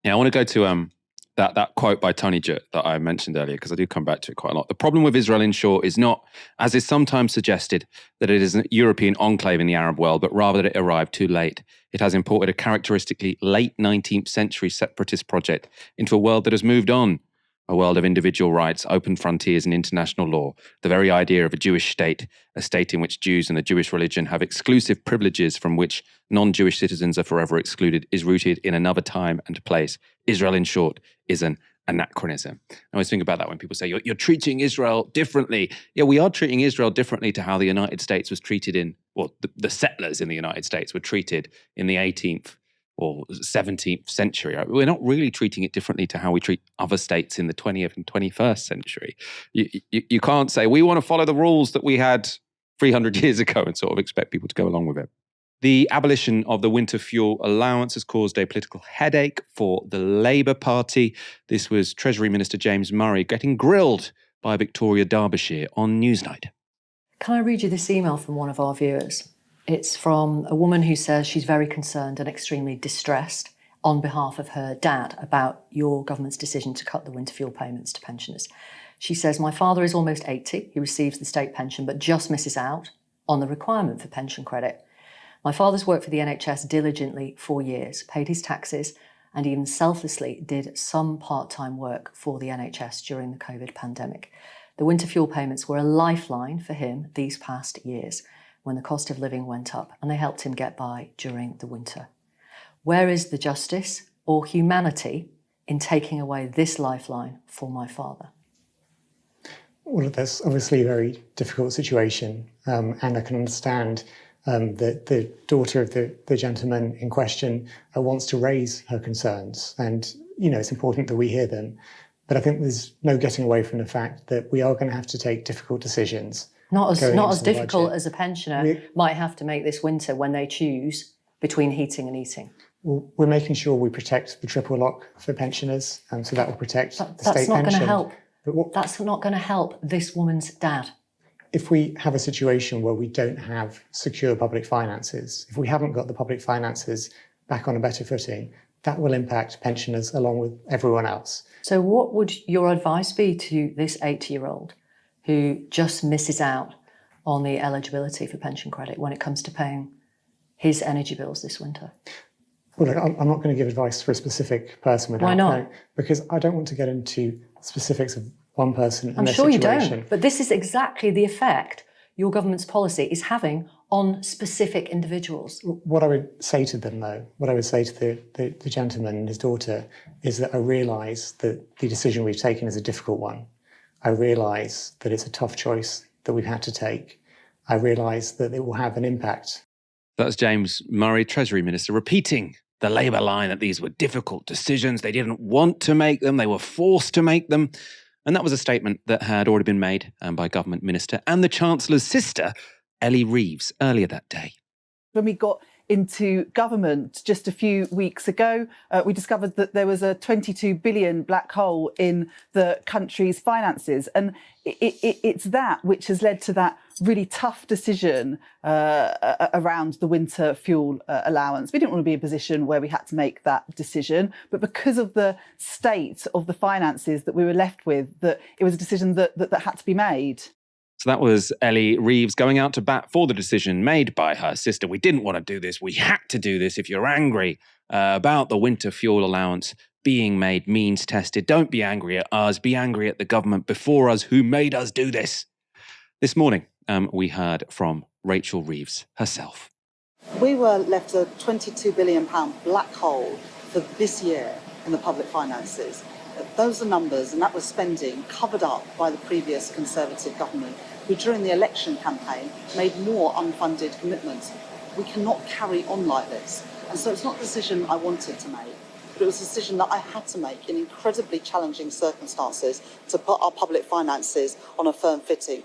Yeah, I want to go to that quote by Tony Jutt that I mentioned earlier, because I do come back to it quite a lot. The problem with Israel, in short, is not, as is sometimes suggested, that it is an European enclave in the Arab world, but rather that it arrived too late. It has imported a characteristically late 19th century separatist project into a world that has moved on. A world of individual rights, open frontiers and international law. The very idea of a Jewish state, a state in which Jews and the Jewish religion have exclusive privileges from which non-Jewish citizens are forever excluded, is rooted in another time and place. Israel, in short, is an anachronism. I always think about that when people say, you're treating Israel differently. Yeah, we are treating Israel differently to how the United States was treated the settlers in the United States were treated in the 18th or 17th century. We're not really treating it differently to how we treat other states in the 20th and 21st century. You can't say, we want to follow the rules that we had 300 years ago and sort of expect people to go along with it. The abolition of the winter fuel allowance has caused a political headache for the Labour Party. This was Treasury Minister James Murray getting grilled by Victoria Derbyshire on Newsnight. Can I read you this email from one of our viewers? It's from a woman who says she's very concerned and extremely distressed on behalf of her dad about your government's decision to cut the winter fuel payments to pensioners. She says, my father is almost 80. He receives the state pension, but just misses out on the requirement for pension credit. My father's worked for the NHS diligently for years, paid his taxes, and even selflessly did some part-time work for the NHS during the COVID pandemic. The winter fuel payments were a lifeline for him these past years when the cost of living went up, and they helped him get by during the winter. Where is the justice or humanity in taking away this lifeline for my father? Well, that's obviously a very difficult situation, and I can understand that the daughter of the gentleman in question wants to raise her concerns, and it's important that we hear them. But I think there's no getting away from the fact that we are going to have to take difficult decisions. Not as difficult as a pensioner might have to make this winter when they choose between heating and eating. We're making sure we protect the triple lock for pensioners, so that will protect the state pension. That's not going to help. That's not going to help this woman's dad. If we have a situation where we don't have secure public finances, if we haven't got the public finances back on a better footing, that will impact pensioners along with everyone else. So what would your advice be to this 80-year-old who just misses out on the eligibility for pension credit when it comes to paying his energy bills this winter? Well, look, I'm not going to give advice for a specific person without. Why not? Because I don't want to get into specifics of one person and I'm their sure situation. You don't, but this is exactly the effect your government's policy is having on specific individuals. What I would say to them, though, what I would say to the gentleman and his daughter is that I realise that the decision we've taken is a difficult one. I realise that it's a tough choice that we've had to take. I realise that it will have an impact. That's James Murray, Treasury Minister, repeating the Labour line that these were difficult decisions. They didn't want to make them. They were forced to make them. And that was a statement that had already been made by Government Minister and the Chancellor's sister, Rachel Reeves, earlier that day. When we got into government just a few weeks ago, we discovered that there was a 22 billion black hole in the country's finances. And it's that which has led to that really tough decision around the winter fuel allowance. We didn't want to be in a position where we had to make that decision, but because of the state of the finances that we were left with, that it was a decision that had to be made. So that was Rachel Reeves going out to bat for the decision made by her sister. We didn't want to do this. We had to do this. If you're angry about the winter fuel allowance being made means tested, don't be angry at us. Be angry at the government before us who made us do this. This morning, we heard from Rachel Reeves herself. We were left a £22 billion black hole for this year in the public finances. Those are numbers, and that was spending covered up by the previous Conservative government, who during the election campaign made more unfunded commitments. We cannot carry on like this. And so it's not a decision I wanted to make, but it was a decision that I had to make in incredibly challenging circumstances to put our public finances on a firm footing.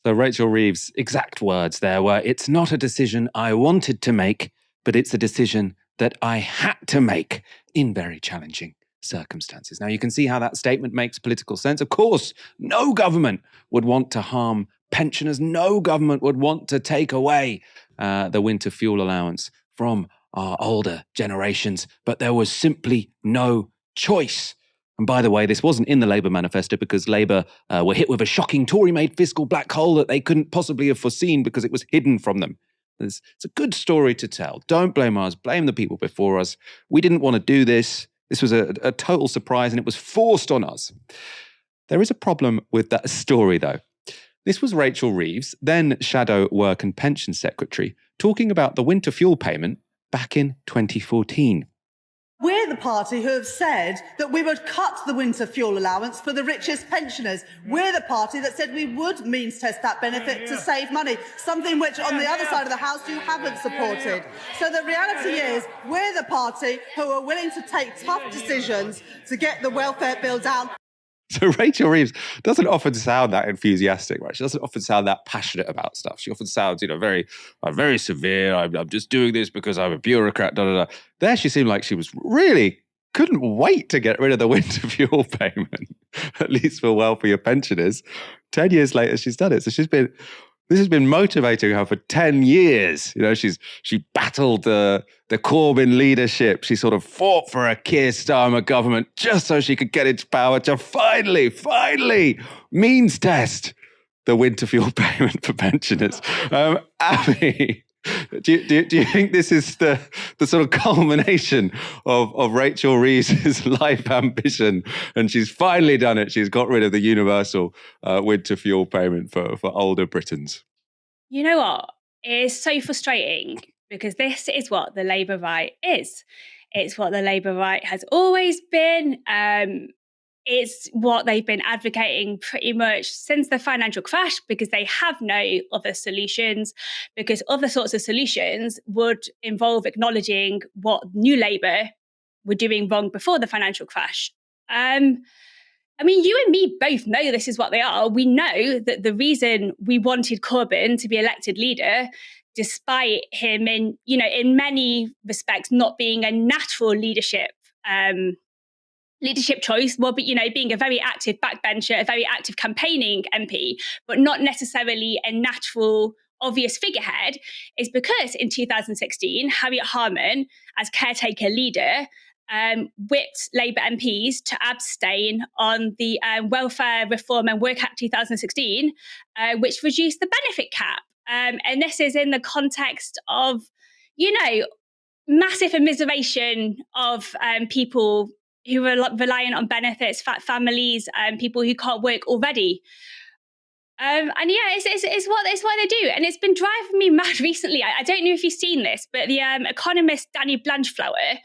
So Rachel Reeves' exact words there were, it's not a decision I wanted to make, but it's a decision that I had to make in very challenging circumstances. Now, you can see how that statement makes political sense. Of course, no government would want to harm pensioners. No government would want to take away the winter fuel allowance from our older generations. But there was simply no choice. And by the way, this wasn't in the Labour manifesto because Labour were hit with a shocking Tory-made fiscal black hole that they couldn't possibly have foreseen because it was hidden from them. It's a good story to tell. Don't blame us. Blame the people before us. We didn't want to do this. This was a total surprise and it was forced on us. There is a problem with that story, though. This was Rachel Reeves, then Shadow Work and Pension Secretary, talking about the winter fuel payment back in 2014. We're the party who have said that we would cut the winter fuel allowance for the richest pensioners. We're the party that said we would means test that benefit to save money, something which on the other side of the House you haven't supported. So the reality is we're the party who are willing to take tough decisions to get the welfare bill down. So Rachel Reeves doesn't often sound that enthusiastic, right? She doesn't often sound that passionate about stuff. She often sounds, very severe. I'm just doing this because I'm a bureaucrat, da, da, da. There she seemed like she was really couldn't wait to get rid of the winter fuel payment. at least for welfare pensioners. 10 years later, she's done it. So this has been motivating her for 10 years. You know, she battled the Corbyn leadership. She sort of fought for a Keir Starmer government just so she could get into power to finally means test the winter fuel payment for pensioners. Abby, do you think this is the sort of culmination of Rachel Reeves' life ambition, and she's finally done it? She's got rid of the universal winter fuel payment for older Britons. You know what? It's so frustrating because this is what the Labour right is. It's what the Labour right has always been. It's what they've been advocating pretty much since the financial crash, because they have no other solutions, because other sorts of solutions would involve acknowledging what New Labour were doing wrong before the financial crash. I mean, you and me both know this is what they are. We know that the reason we wanted Corbyn to be elected leader, despite him in many respects not being a natural leadership choice, well, but being a very active backbencher, a very active campaigning MP, but not necessarily a natural, obvious figurehead, is because in 2016, Harriet Harman, as caretaker leader, whipped Labour MPs to abstain on the Welfare Reform and Work Act 2016, which reduced the benefit cap. And this is in the context of, massive immiseration of people who are reliant on benefits, fat families, people who can't work already. It's what they do. And it's been driving me mad recently. I don't know if you've seen this, but the economist Danny Blanchflower,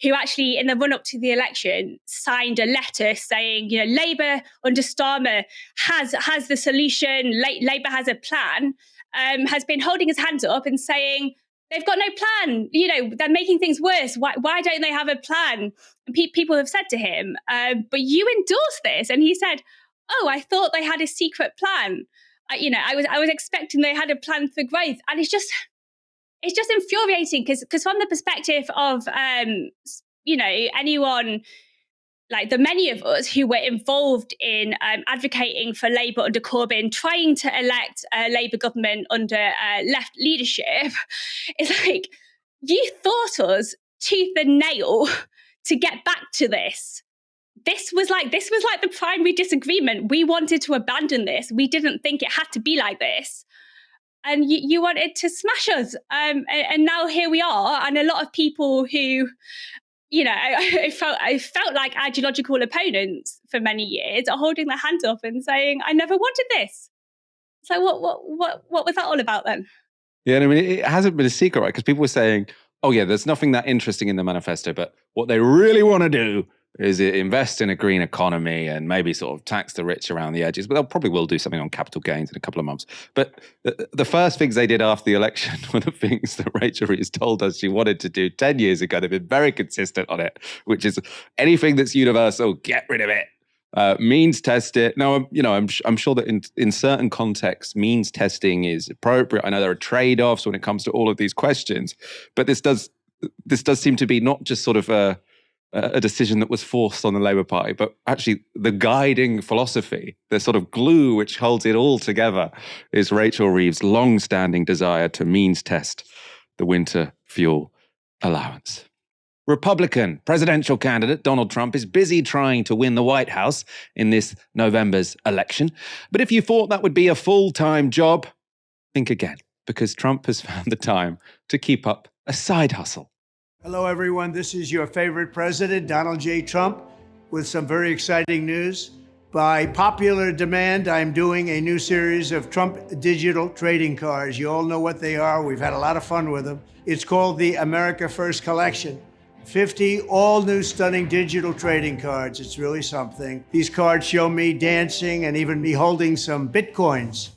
who actually in the run-up to the election signed a letter saying, Labour under Starmer has the solution, Labour has a plan, has been holding his hands up and saying, they've got no plan. They're making things worse. Why don't they have a plan? And people have said to him, but you endorsed this. And he said, oh, I thought they had a secret plan. I was expecting they had a plan for growth. And it's just infuriating because from the perspective of, anyone, like the many of us who were involved in advocating for Labour under Corbyn, trying to elect a Labour government under left leadership, it's like, you thought us tooth and nail to get back to this. This was like the primary disagreement. We wanted to abandon this. We didn't think it had to be like this. And you wanted to smash us. And now here we are. And a lot of people who, I felt like ideological opponents for many years are holding their hands up and saying, I never wanted this. So what was that all about then? Yeah, I mean, it hasn't been a secret, right? Because people were saying, oh yeah, there's nothing that interesting in the manifesto, but what they really want to do is invest in a green economy and maybe sort of tax the rich around the edges. But they'll probably will do something on capital gains in a couple of months. But the first things they did after the election were the things that Rachel Reeves told us she wanted to do 10 years ago. They've been very consistent on it, which is anything that's universal, get rid of it. Means test it. Now, I'm sure that in certain contexts, means testing is appropriate. I know there are trade-offs when it comes to all of these questions, but this does seem to be not just sort of a decision that was forced on the Labour Party, but actually the guiding philosophy, the sort of glue which holds it all together, is Rachel Reeves' long-standing desire to means test the winter fuel allowance. Republican presidential candidate Donald Trump is busy trying to win the White House in this November's election. But if you thought that would be a full-time job, think again, because Trump has found the time to keep up a side hustle. Hello, everyone. This is your favorite president, Donald J. Trump, with some very exciting news. By popular demand, I'm doing a new series of Trump digital trading cards. You all know what they are. We've had a lot of fun with them. It's called the America First Collection. 50 all-new stunning digital trading cards. It's really something. These cards show me dancing and even me holding some Bitcoins.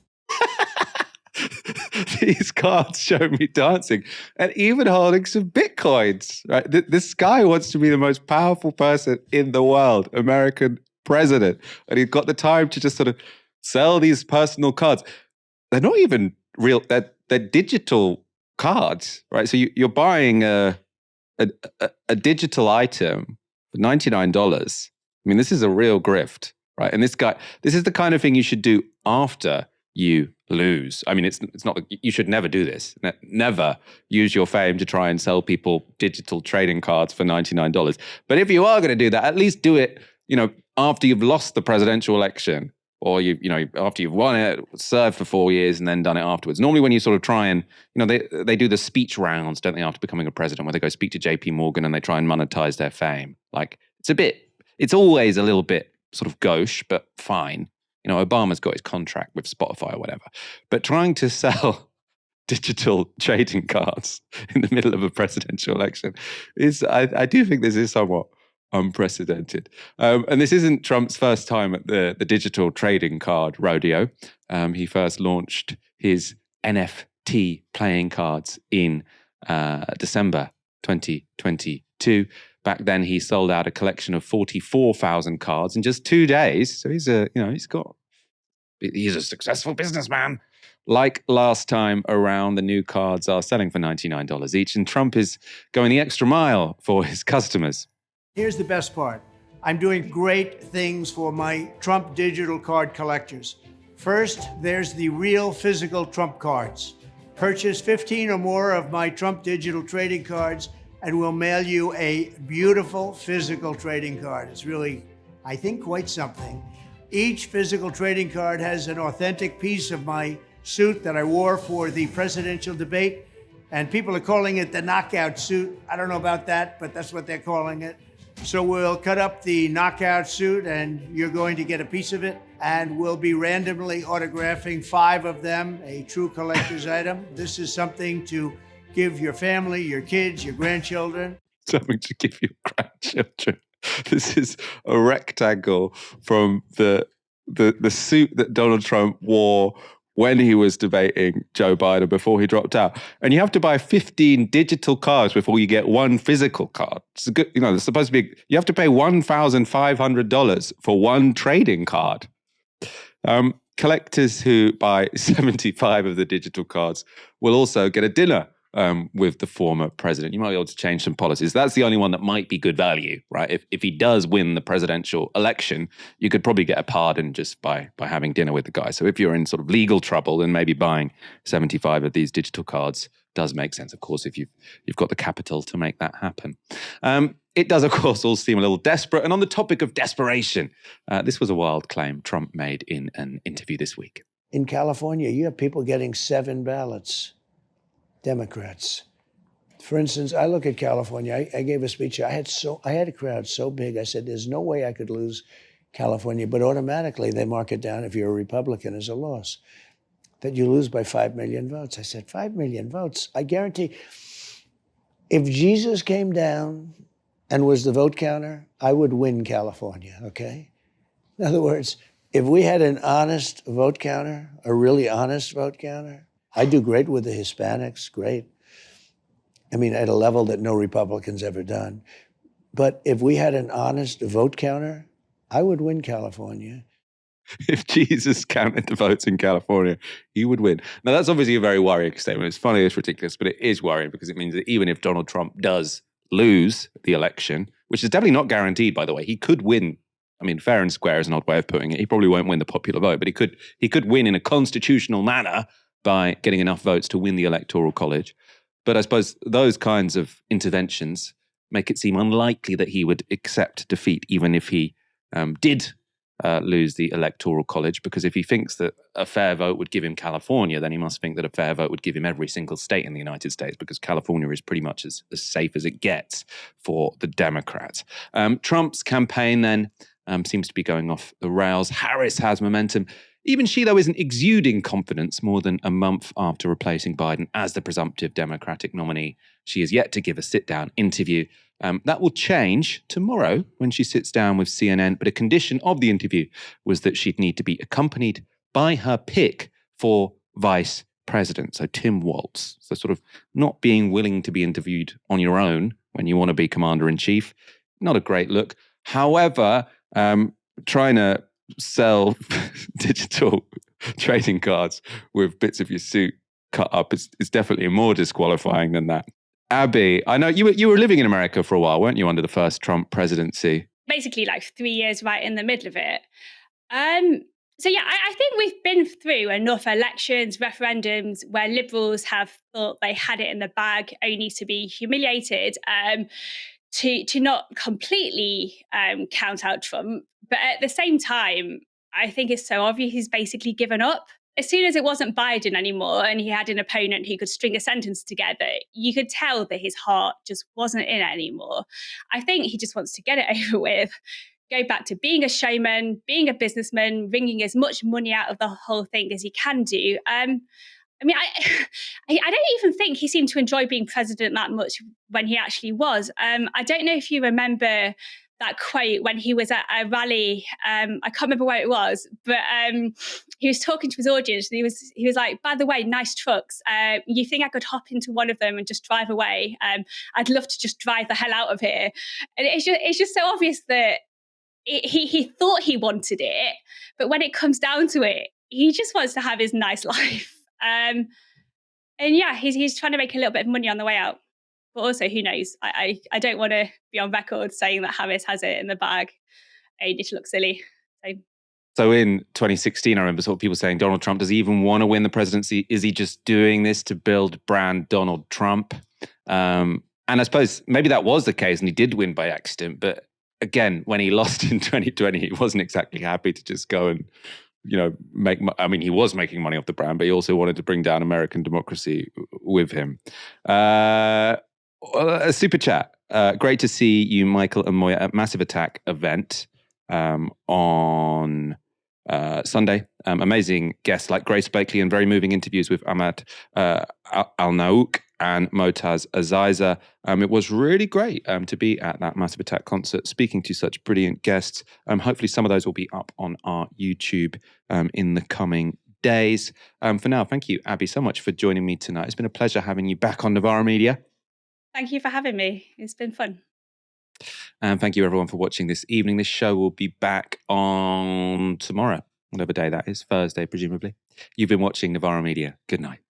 These cards show me dancing and even holding some Bitcoins. Right? This guy wants to be the most powerful person in the world, American president. And he's got the time to just sort of sell these personal cards. They're not even real. They're digital cards, right? So you're buying a digital item for $99. I mean, this is a real grift. right? And this is the kind of thing you should do after you lose. I mean, it's not, you should never do this. Never use your fame to try and sell people digital trading cards for $99. But if you are going to do that, at least do it, after you've lost the presidential election, or after you've won it, served for 4 years, and then done it afterwards. Normally when you sort of try and, they do the speech rounds, don't they, after becoming a president, where they go speak to JP Morgan and they try and monetize their fame. Like, it's always a little bit sort of gauche, but fine. Obama's got his contract with Spotify or whatever. But trying to sell digital trading cards in the middle of a presidential election I do think this is somewhat unprecedented. And this isn't Trump's first time at the digital trading card rodeo. He first launched his NFT playing cards in December 2022. Back then, he sold out a collection of 44,000 cards in just 2 days. So he's a successful businessman. Like last time around, the new cards are selling for $99 each, and Trump is going the extra mile for his customers. Here's the best part. I'm doing great things for my Trump digital card collectors. First, there's the real physical Trump cards. Purchase 15 or more of my Trump digital trading cards, and we'll mail you a beautiful physical trading card. It's really, I think, quite something. Each physical trading card has an authentic piece of my suit that I wore for the presidential debate, and people are calling it the knockout suit. I don't know about that, but that's what they're calling it. So we'll cut up the knockout suit, and you're going to get a piece of it, and we'll be randomly autographing 5 of them, a true collector's item. This is something to give your family, your kids, your grandchildren. Something to give your grandchildren. This is a rectangle from the suit that Donald Trump wore when he was debating Joe Biden before he dropped out. And you have to buy 15 digital cards before you get one physical card. It's good, it's supposed to be, you have to pay $1,500 for one trading card. Collectors who buy 75 of the digital cards will also get a dinner with the former president. You might be able to change some policies. That's the only one that might be good value, right? If he does win the presidential election, you could probably get a pardon just by having dinner with the guy. So if you're in sort of legal trouble, then maybe buying 75 of these digital cards does make sense, of course, if you've got the capital to make that happen. It does, of course, all seem a little desperate. And on the topic of desperation, this was a wild claim Trump made in an interview this week. In California, you have people getting 7 ballots. Democrats. For instance, I look at California. I gave a speech. I had a crowd so big. I said, "There's no way I could lose California," but automatically they mark it down if you're a Republican as a loss. That you lose by 5 million votes. I said, 5 million votes. I guarantee, if Jesus came down and was the vote counter, I would win California. Okay. In other words, if we had an honest vote counter, a really honest vote counter. I do great with the Hispanics, great. I mean, at a level that no Republican's ever done. But if we had an honest vote counter, I would win California. If Jesus counted the votes in California, he would win. Now, that's obviously a very worrying statement. It's funny, it's ridiculous, but it is worrying because it means that even if Donald Trump does lose the election, which is definitely not guaranteed, by the way, he could win. I mean, fair and square is an odd way of putting it. He probably won't win the popular vote, but he could win in a constitutional manner by getting enough votes to win the Electoral College. But I suppose those kinds of interventions make it seem unlikely that he would accept defeat, even if he did lose the Electoral College, because if he thinks that a fair vote would give him California, then he must think that a fair vote would give him every single state in the United States, because California is pretty much as safe as it gets for the Democrats. Trump's campaign then seems to be going off the rails. Harris has momentum. Even she, though, isn't exuding confidence more than a month after replacing Biden as the presumptive Democratic nominee. She is yet to give a sit-down interview. That will change tomorrow when she sits down with CNN, but a condition of the interview was that she'd need to be accompanied by her pick for vice president, so Tim Walz. So sort of not being willing to be interviewed on your own when you want to be commander-in-chief, not a great look. However, trying to sell digital trading cards with bits of your suit cut up is definitely more disqualifying than that. Abby, I know you were living in America for a while, weren't you, under the first Trump presidency? Basically like 3 years right in the middle of it. So yeah, I think we've been through enough elections, referendums where Liberals have thought they had it in the bag, only to be humiliated, to not completely count out Trump. But at the same time, I think it's so obvious he's basically given up. As soon as it wasn't Biden anymore and he had an opponent who could string a sentence together, you could tell that his heart just wasn't in it anymore. I think he just wants to get it over with, go back to being a showman, being a businessman, wringing as much money out of the whole thing as he can do. I don't even think he seemed to enjoy being president that much when he actually was. I don't know if you remember that quote when he was at a rally. I can't remember where it was, but he was talking to his audience, and he was like, "By the way, nice trucks. You think I could hop into one of them and just drive away? I'd love to just drive the hell out of here." And it's just so obvious that he thought he wanted it, but when it comes down to it, he just wants to have his nice life. And yeah, he's trying to make a little bit of money on the way out. But also, who knows? I don't want to be on record saying that Harris has it in the bag. I just look silly. So in 2016, I remember sort of people saying, Donald Trump, does he even want to win the presidency? Is he just doing this to build brand Donald Trump? And I suppose maybe that was the case and he did win by accident. But again, when he lost in 2020, he wasn't exactly happy to just go and, he was making money off the brand, but he also wanted to bring down American democracy with him. A super chat. Great to see you, Michael and Moya, at Massive Attack event on Sunday. Amazing guests like Grace Blakely and very moving interviews with Ahmad Al-Naouk and Motaz Aziza. It was really great to be at that Massive Attack concert, speaking to such brilliant guests. Hopefully some of those will be up on our YouTube in the coming days. For now, thank you, Abby, so much for joining me tonight. It's been a pleasure having you back on Novara Media. Thank you for having me. It's been fun. And thank you everyone for watching this evening. This show will be back on tomorrow, whatever day that is, Thursday, presumably. You've been watching Novara Media. Good night.